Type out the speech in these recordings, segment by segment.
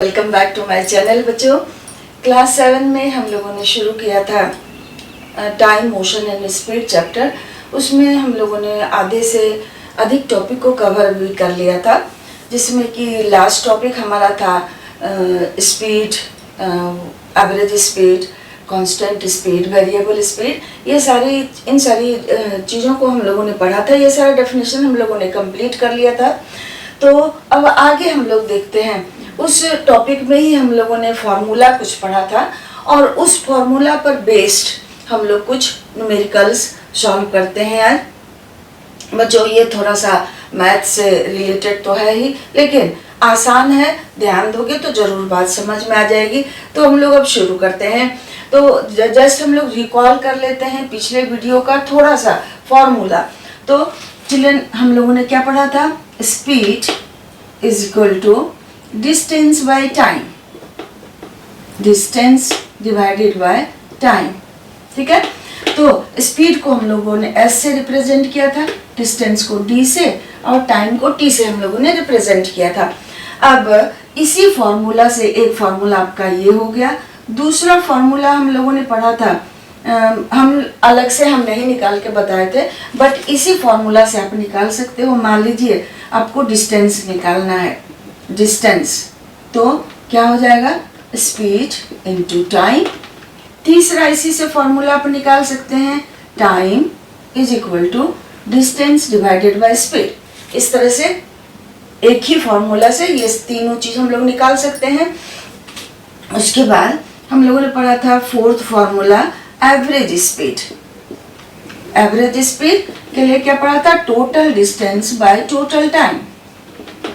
Welcome back to my channel बच्चों। Class 7 में हम लोगों ने शुरू किया था time, motion and speed chapter. उसमें हम लोगों ने आधे से अधिक टॉपिक को कवर भी कर लिया था, जिसमें कि लास्ट टॉपिक हमारा था speed, average speed, constant speed, variable speed. इन सारी चीज़ों को हम लोगों ने पढ़ा था। ये सारा डेफिनेशन हम लोगों ने कंप्लीट कर लिया था। तो अब आगे हम लोग देखते हैं, उस टॉपिक में ही हम लोगों ने फार्मूला कुछ पढ़ा था और उस फार्मूला पर बेस्ड हम लोग कुछ न्यूमेरिकल्स सॉल्व करते हैं। यार बच्चों, ये थोड़ा सा मैथ से रिलेटेड तो है ही, लेकिन आसान है। ध्यान दोगे तो जरूर बात समझ में आ जाएगी। तो हम लोग अब शुरू करते हैं। तो जस्ट हम लोग रिकॉल कर लेते हैं पिछले वीडियो का थोड़ा सा फार्मूला। तो चिल्ड्रन, हम लोगों ने क्या पढ़ा था? Speed is equal to distance by time, distance divided by time. ठीक है, तो स्पीड को हम लोगों ने s से रिप्रेजेंट किया था, डिस्टेंस को d से और टाइम को t से हम लोगों ने रिप्रेजेंट किया था। अब इसी फॉर्मूला से एक फॉर्मूला आपका ये हो गया। दूसरा फॉर्मूला हम लोगों ने पढ़ा था, हम अलग से हम नहीं निकाल के बताए थे, बट इसी फॉर्मूला से आप निकाल सकते हो। मान लीजिए आपको डिस्टेंस निकालना है, डिस्टेंस, तो क्या हो जाएगा? Speed into time. तीसरा इसी से फॉर्मूला आप निकाल सकते हैं, time is equal to distance divided by speed. इस तरह से एक ही फॉर्मूला से ये तीनों चीज हम लोग निकाल सकते हैं। उसके बाद हम लोगों ने पढ़ा था fourth formula, average speed. Average speed के लिए क्या पढ़ा था? Total distance by total time,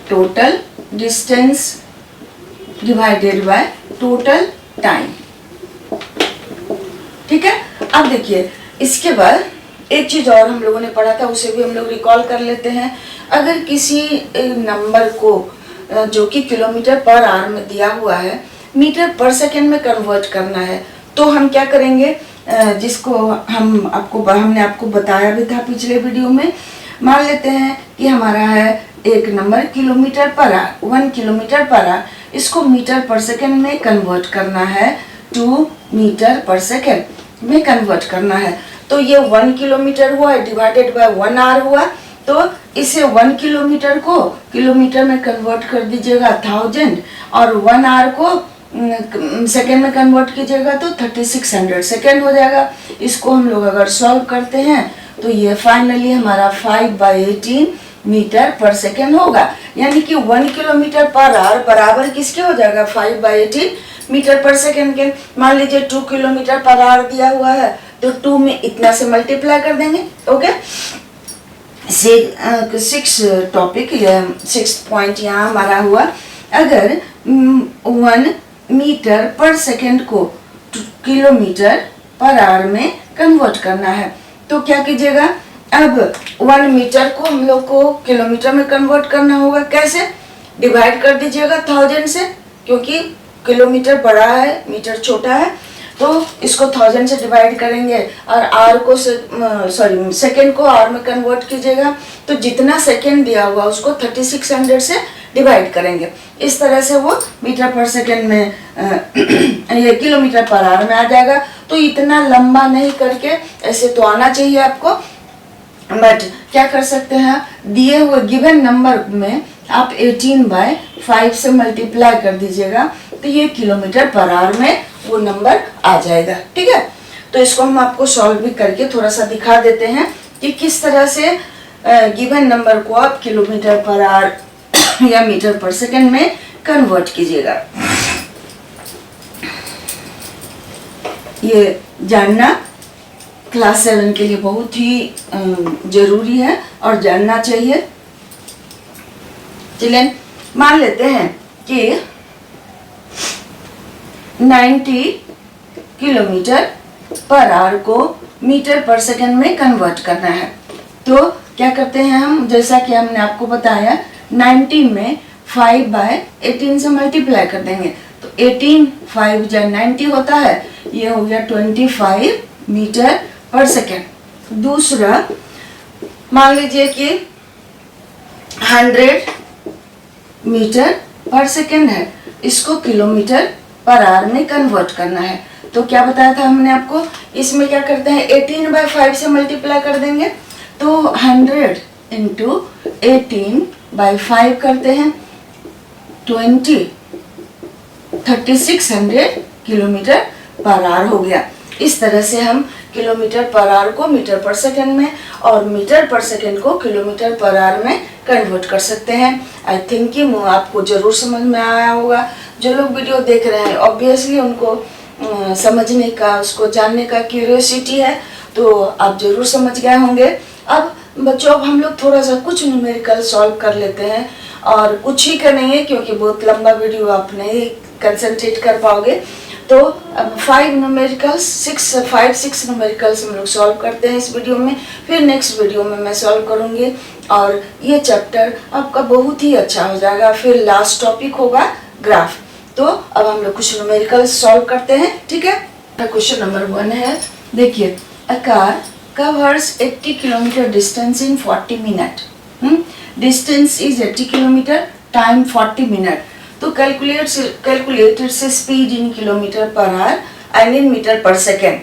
total distance divided bye total time. ठीक है, अब देखिए इसके बाद एक चीज और हम लोगों ने पढ़ा था, उसे भी हम लोग रिकॉल कर लेते हैं। अगर किसी नंबर को जो कि किलोमीटर पर आवर में दिया हुआ है, मीटर पर सेकेंड में कन्वर्ट करना है, तो हम क्या करेंगे? जिसको हमने आपको बताया भी था पिछले वीडियो में। मान लेते हैं कि हमारा है एक number kilometre per our, 1 kilometre per our. इसको मीटर पर सेकेंड में कन्वर्ट करना है, 2 मीटर पर सेकेंड में कन्वर्ट करना है। तो ये 1 किलोमीटर हुआ डिवाइडेड बाय 1 आवर हुआ। तो इसे 1 किलोमीटर को किलोमीटर में कन्वर्ट कर दीजिएगा 1000, और 1 आवर को सेकेंड में कन्वर्ट कीजिएगा तो 3600 सेकेंड हो जाएगा। इसको हम लोग अगर सॉल्व करते हैं तो ये फाइनली हमारा 5/18 मीटर पर सेकेंड होगा। यानी कि 1 किलोमीटर पर आवर बराबर किसके हो जाएगा? 5/18 मीटर पर सेकेंड के। मान लीजिए 2 किलोमीटर पर आवर दिया हुआ है, तो 2 में इतना से मल्टीप्लाई कर देंगे। ओके, 6 टॉपिक, 6 पॉइंट यहाँ हमारा हुआ। अगर 1 मीटर पर सेकेंड को किलोमीटर पर आवर में कन्वर्ट करना है, तो क्या कीजिएगा? अब 1 मीटर को हम लोग को किलोमीटर में कन्वर्ट करना होगा। कैसे? डिवाइड कर दीजिएगा 1000 से, क्योंकि किलोमीटर बड़ा है, मीटर छोटा है। तो इसको 1000 से डिवाइड करेंगे और आर को सेकेंड को आर में कन्वर्ट कीजिएगा, तो जितना सेकेंड दिया हुआ उसको 3600 से डिवाइड करेंगे। इस तरह से वो मीटर पर सेकेंड में ये किलोमीटर पर आवर में आ जाएगा। तो इतना लंबा नहीं करके ऐसे तो आना चाहिए आपको, बट क्या कर सकते हैं? दिए हुए गिवन नंबर में आप 18/5 से मल्टीप्लाई कर दीजिएगा, तो ये किलोमीटर पर आवर में वो नंबर आ जाएगा। ठीक है, तो इसको हम आपको सॉल्व भी करके थोड़ा सा दिखा देते हैं कि किस तरह से गिवन नंबर को आप किलोमीटर पर आवर या मीटर पर सेकेंड में कन्वर्ट कीजिएगा। ये जानना क्लास 7 के लिए बहुत ही जरूरी है और जानना चाहिए। चलिए मान लेते हैं कि 90 किलोमीटर पर आवर को मीटर पर सेकेंड में कन्वर्ट करना है। तो क्या करते हैं हम? जैसा कि हमने आपको बताया, 90 में 5/18 से मल्टीप्लाई कर देंगे, तो 18 5 या 90 होता है, ये हो गया 25 मीटर पर सेकेंड। दूसरा मान लीजिए कि 100 मीटर पर सेकेंड है, इसको किलोमीटर पर आवर में कन्वर्ट करना है। तो क्या बताया था हमने आपको, इसमें क्या करते हैं 18/5 से मल्टीप्लाई कर देंगे, तो 100 इंटू 18/5 करते हैं 3600 किलोमीटर पर आवर हो गया। इस तरह से हम किलोमीटर पर आवर को मीटर पर सेकंड में और मीटर पर सेकंड को किलोमीटर पर आवर में कन्वर्ट कर सकते हैं। आई थिंक कि आपको जरूर समझ में आया होगा। जो लोग वीडियो देख रहे हैं ऑब्वियसली उनको समझने का, उसको जानने का क्यूरियोसिटी है, तो आप जरूर समझ गए होंगे। अब बच्चों, अब हम लोग थोड़ा सा कुछ न्यूमेरिकल सॉल्व कर लेते हैं, और कुछ ही करेंगे क्योंकि बहुत लंबा वीडियो आप नहीं कंसंट्रेट कर पाओगे। तो अब 5 6 न्यूमेरिकल्स हम लोग सॉल्व करते हैं इस वीडियो में, फिर नेक्स्ट वीडियो में मैं सॉल्व करूँगी और ये चैप्टर आपका बहुत ही अच्छा हो जाएगा। फिर लास्ट टॉपिक होगा ग्राफ। तो अब हम लोग कुछ न्यूमेरिकल्स सॉल्व करते हैं, ठीक है। क्वेश्चन नंबर 1 है, देखिए, a car covers 80 kilometer distance in 40 minutes. Distance is 80 kilometer, time 40 minutes. तो calculate its speed in kilometre per hour and in metre per second.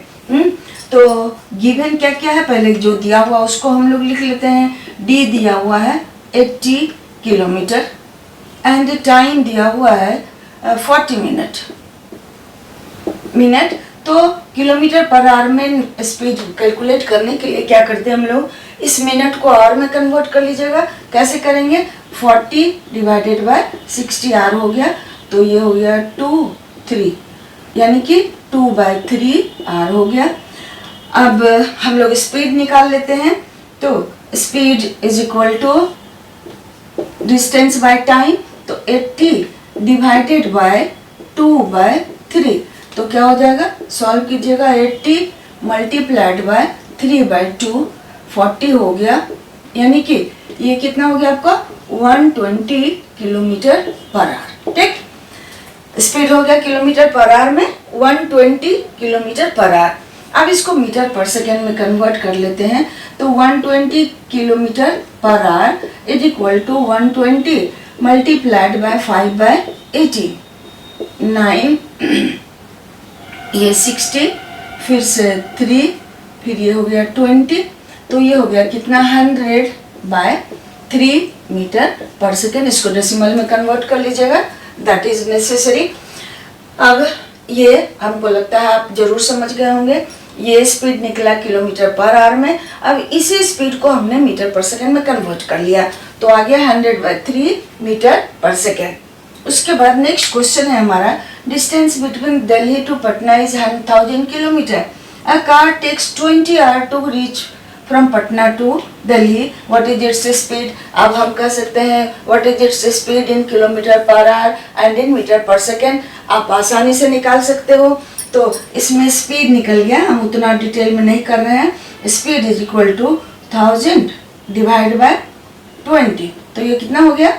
तो गिवन क्या क्या है, पहले जो दिया हुआ उसको हम लोग लिख लेते हैं। डी दिया हुआ है 80 किलोमीटर एंड टाइम दिया हुआ है 40 मिनट। तो किलोमीटर पर आवर में स्पीड कैलकुलेट करने के लिए क्या करते हैं हम लोग, इस मिनट को आवर में कन्वर्ट कर लीजिएगा। कैसे करेंगे, 40 डिवाइडेड बाय 60 आवर हो गया, तो ये हो गया 3, यानी कि 2/3 आवर हो गया। अब हम लोग स्पीड निकाल लेते हैं। तो speed is equal to distance by time, तो 80 डिवाइडेड बाय 2/3, तो क्या हो जाएगा, सॉल्व कीजिएगा। 80 मल्टीप्लाइड बाय 3/2, 40 हो गया, यानी कि ये कितना हो गया आपका 120 किलोमीटर पर आवर। ठीक, स्पीड हो गया किलोमीटर पर आवर में 120 किलोमीटर पर आवर। अब इसको मीटर पर सेकेंड में कन्वर्ट कर लेते हैं। तो 120 kilometre per hour is equal to 120 multiplied by 5/80, 9, ये 60, फिर से 3, फिर ये हो गया 20, तो ये हो गया कितना 100/3 मीटर पर सेकेंड। इसको डेसिमल में कन्वर्ट कर लीजिएगा, दैट इज नेसेसरी। अब ये हमको लगता है आप जरूर समझ गए होंगे। ये स्पीड निकला किलोमीटर पर आवर में। अब इसी स्पीड को हमने मीटर पर सेकेंड में कन्वर्ट कर लिया, तो आ गया 100/3 मीटर पर सेकेंड। उसके बाद नेक्स्ट क्वेश्चन है हमारा, distance between Delhi to Patna is 1000 kilometre. A car takes 20 hour to reach from Patna to Delhi, what is its speed. अब हम कह सकते हैं what is its speed in kilometre per hour and in metre per second. आप आसानी से निकाल सकते हो। तो इसमें स्पीड निकल गया, हम उतना डिटेल में नहीं कर रहे हैं। Speed is equal to 1000 divide by 20, तो ये कितना हो गया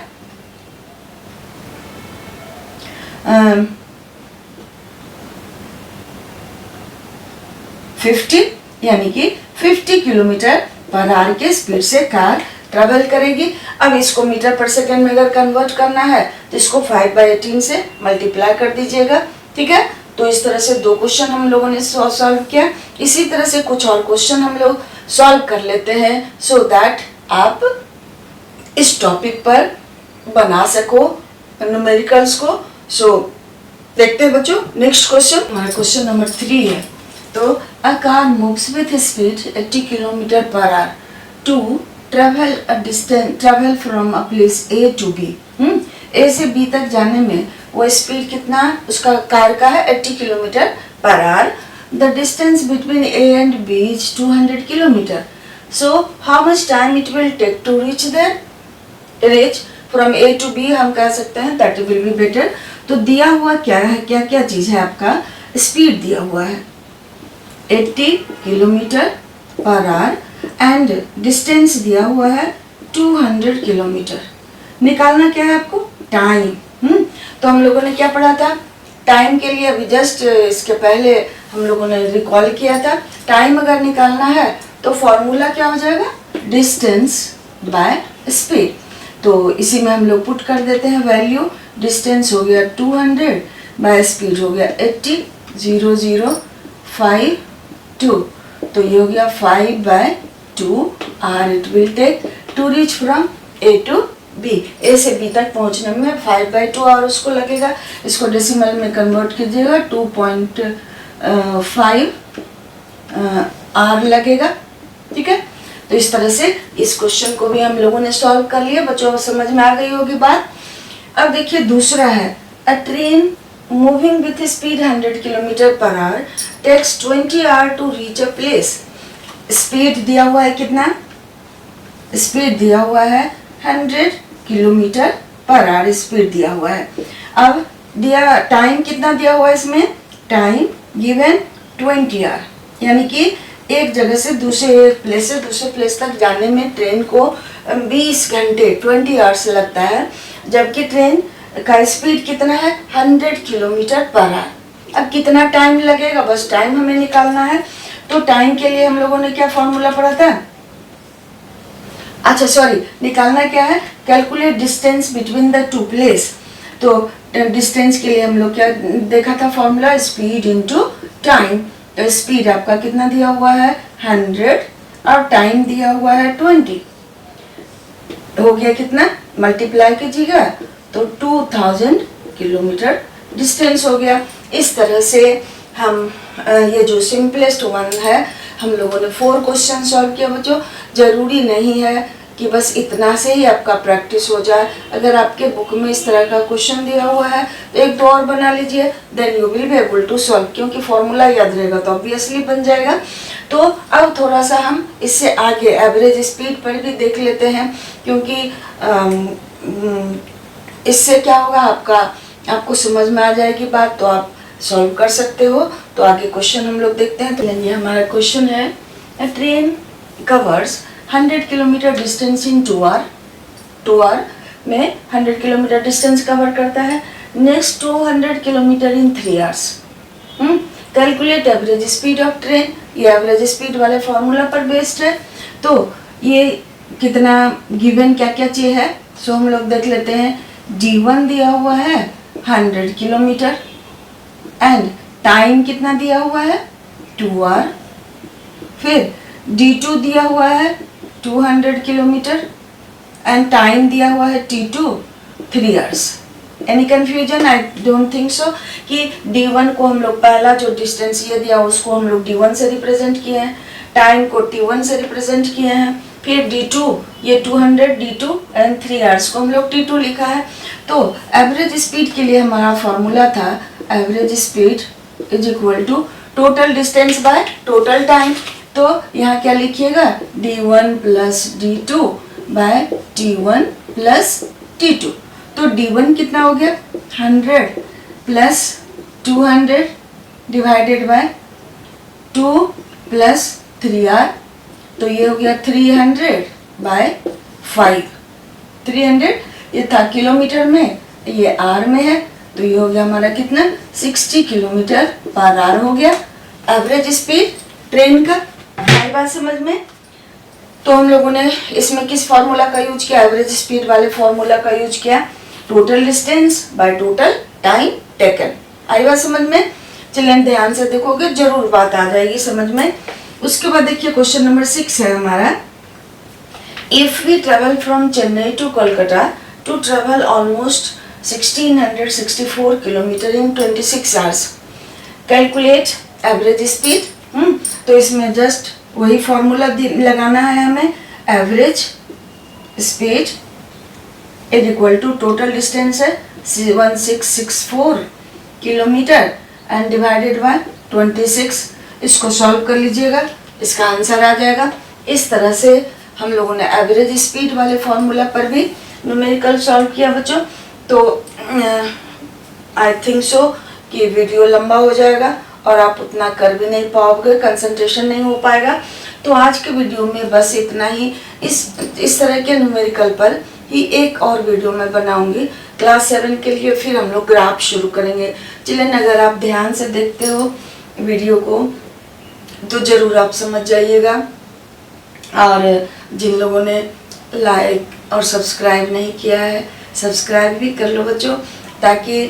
50, यानी कि 50 किलोमीटर पर आवर के स्पीड से कार ट्रेवल करेगी। अब इसको मीटर पर सेकेंड में अगर कन्वर्ट करना है तो इसको 5/18 से मल्टीप्लाई कर दीजिएगा, ठीक है। तो इस तरह से 2 क्वेश्चन हम लोगों ने सॉल्व किया। इसी तरह से कुछ और क्वेश्चन हम लोग सॉल्व कर लेते हैं, सो दैट आप इस टॉपिक पर बना सको न्यूमेरिकल्स को। सो देखते हैं बच्चों नेक्स्ट क्वेश्चन। हमारा क्वेश्चन नंबर 3 है। तो a car moves with speed 80 kilometre per hour to travel from a place A to B. A से बी तक जाने में वो स्पीड कितना उसका कार का है 80 kilometre per hour. The distance between A and B is 200 kilometre. So how much time it will take to reach from A to B, हम कह सकते हैं दैट विल बी बेटर। तो दिया हुआ क्या है, क्या क्या चीज है, आपका स्पीड दिया हुआ है 80 kilometre per hour and distance दिया हुआ है 200 किलोमीटर। निकालना क्या है आपको, टाइम। तो हम लोगों ने क्या पढ़ा था टाइम के लिए, अभी जस्ट इसके पहले हम लोगों ने रिकॉल किया था। टाइम अगर निकालना है तो फॉर्मूला क्या हो जाएगा, डिस्टेंस बाय स्पीड। तो इसी में हम लोग पुट कर देते हैं वैल्यू। डिस्टेंस हो गया 200 बाय स्पीड हो गया 80, 0.052, तो ये हो गया 5/2 or it will take to reach from A to B. A से बी तक पहुंचने में 5/2 आवर उसको लगेगा। इसको डेसिमल में कन्वर्ट कीजिएगा 2.5 आर लगेगा। ठीक है, तो इस तरह से इस क्वेश्चन को भी हम लोगों ने सॉल्व कर लिया। बच्चों को समझ में आ गई होगी बात। अब देखिए दूसरा है, a train moving with speed 100 kilometre per hour takes 20 hour to reach a place. Speed दिया हुआ है कितना? स्पीड दिया हुआ है 100 किलोमीटर पर आवर स्पीड दिया हुआ है। अब दिया टाइम कितना दिया हुआ है इसमें? टाइम गिवन 20 आवर, यानी कि एक जगह से दूसरे प्लेस तक जाने में ट्रेन को 20 घंटे 20 आवर्स लगता है, जबकि ट्रेन का स्पीड कितना है? 100 किलोमीटर पर आवर। अब कितना टाइम लगेगा, बस टाइम हमें निकालना है। तो टाइम के लिए हम लोगों ने क्या फॉर्मूला पढ़ा था? अच्छा सॉरी, निकालना क्या है? Calculate distance between the two place. तो डिस्टेंस के लिए हम लोग क्या देखा था फॉर्मूला? Speed into time. तो स्पीड आपका कितना दिया हुआ है? 100 और टाइम दिया हुआ है 20। हो गया कितना? मल्टीप्लाई कीजिएगा तो 2000 किलोमीटर डिस्टेंस हो गया। इस तरह से हम ये जो सिंपलेस्ट वन है हम लोगों ने 4 क्वेश्चन सॉल्व किया। बच्चों जरूरी नहीं है कि बस इतना से ही आपका प्रैक्टिस हो जाए। अगर आपके बुक में इस तरह का क्वेश्चन दिया हुआ है तो एक दो और बना लीजिए, then you will be able to solve, क्योंकि फॉर्मूला याद रहेगा तो ऑब्वियसली बन जाएगा। तो अब थोड़ा सा हम इससे आगे एवरेज स्पीड पर भी देख लेते हैं, क्योंकि इससे क्या होगा आपको समझ में आ जाएगी बात, तो आप सॉल्व कर सकते हो। तो आगे क्वेश्चन हम लोग देखते हैं। तो ये हमारा क्वेश्चन है, a train covers 100 kilometre distance in 2 आवर। 2 आवर में 100 किलोमीटर डिस्टेंस कवर करता है। Next 200 kilometre in 3 hours. Calculate average speed of train. ये एवरेज स्पीड वाले फॉर्मूला पर बेस्ड है। तो ये कितना गिवन क्या क्या चीज है, सो हम लोग देख लेते हैं। D1 दिया हुआ है 100 किलोमीटर एंड टाइम कितना दिया हुआ है? 2 आवर। फिर D2 दिया हुआ है 200 किलोमीटर एंड टाइम दिया हुआ है T2 3 hours. Any confusion? I don't think so. कि D1 को हम लोग पहला जो डिस्टेंस ये दिया उसको हम लोग D1 से रिप्रेजेंट किए हैं, टाइम को T1 से रिप्रेजेंट किए हैं, फिर D2 ये 200 D2 एंड 3 आवर्स को हम लोग T2 लिखा है। तो एवरेज स्पीड के लिए हमारा फॉर्मूला था average speed is equal to total distance by total time. तो यहाँ क्या लिखिएगा? D1 plus D2 bye T1 plus T2। तो D1 कितना हो गया? 100 plus 200 divided by 2 plus 3R, तो ये हो गया 300 बाय 5। 300 ये था किलोमीटर में, ये आर में है, तो ये हो गया हमारा कितना? 60 किलोमीटर पर आवर हो गया एवरेज स्पीड ट्रेन का। आई बात समझ में? तो हम लोगों ने इसमें किस फॉर्मूला का यूज किया? एवरेज स्पीड वाले फॉर्मूला का यूज किया। Total distance by total time taken. आई बात समझ में? चलिए ध्यान से देखोगे जरूर बात आ जाएगी समझ में। उसके बाद देखिए क्वेश्चन नंबर 6 है हमारा। If we travel from Chennai to Kolkata to travel almost 1664 kilometre in 26 hours, calculate average speed. तो इसमें जस्ट वही फॉर्मूला लगाना है हमें। Average speed is equal to total distance है 1664 किलोमीटर एंड डिवाइडेड बाय 26। इसको सॉल्व कर लीजिएगा, इसका आंसर आ जाएगा। इस तरह से हम लोगों ने एवरेज स्पीड वाले फॉर्मूला पर भी न्यूमेरिकल सॉल्व किया बच्चों। तो आई थिंक सो कि वीडियो लंबा हो जाएगा और आप उतना कर भी नहीं पाओगे, कंसंट्रेशन नहीं हो पाएगा। तो आज के वीडियो में बस इतना ही। इस तरह के न्यूमेरिकल पर ही एक और वीडियो मैं बनाऊंगी क्लास 7 के लिए। फिर हम लोग ग्राफ शुरू करेंगे। चलिए अगर आप ध्यान से देखते हो वीडियो को तो ज़रूर आप समझ जाइएगा। और जिन लोगों ने लाइक और सब्सक्राइब नहीं किया है सब्सक्राइब भी कर लो बच्चों, ताकि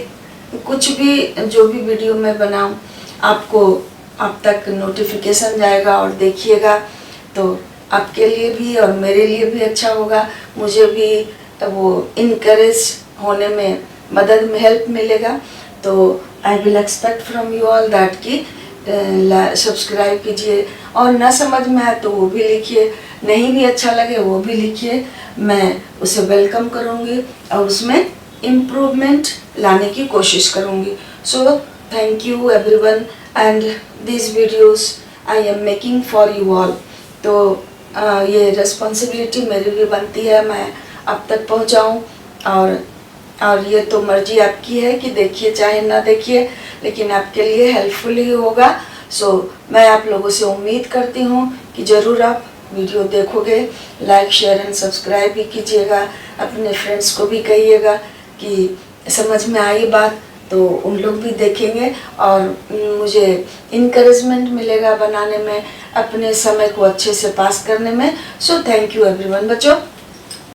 कुछ भी जो भी वीडियो मैं बनाऊं आपको आप तक नोटिफिकेशन जाएगा और देखिएगा, तो आपके लिए भी और मेरे लिए भी अच्छा होगा, मुझे भी वो इनकरेज होने में मदद में हेल्प मिलेगा। तो I will expect from you all that कि सब्सक्राइब कीजिए, और ना समझ में आए तो वो भी लिखिए, नहीं भी अच्छा लगे वो भी लिखिए, मैं उसे वेलकम करूँगी और उसमें इम्प्रूवमेंट लाने की कोशिश करूँगी। So thank you everyone and this videos I am making for you all. तो ये रिस्पॉन्सिबिलिटी मेरी भी बनती है, मैं अब तक पहुँचाऊँ, और ये तो मर्जी आपकी है कि देखिए चाहे ना देखिए, लेकिन आपके लिए हेल्पफुल ही होगा। सो मैं आप लोगों से उम्मीद करती हूँ कि ज़रूर आप वीडियो देखोगे, लाइक शेयर एंड सब्सक्राइब भी कीजिएगा, अपने फ्रेंड्स को भी कहिएगा कि समझ में आई बात, तो उन लोग भी देखेंगे और मुझे इनकरेजमेंट मिलेगा बनाने में, अपने समय को अच्छे से पास करने में। सो थैंक यू एवरीवन बच्चों।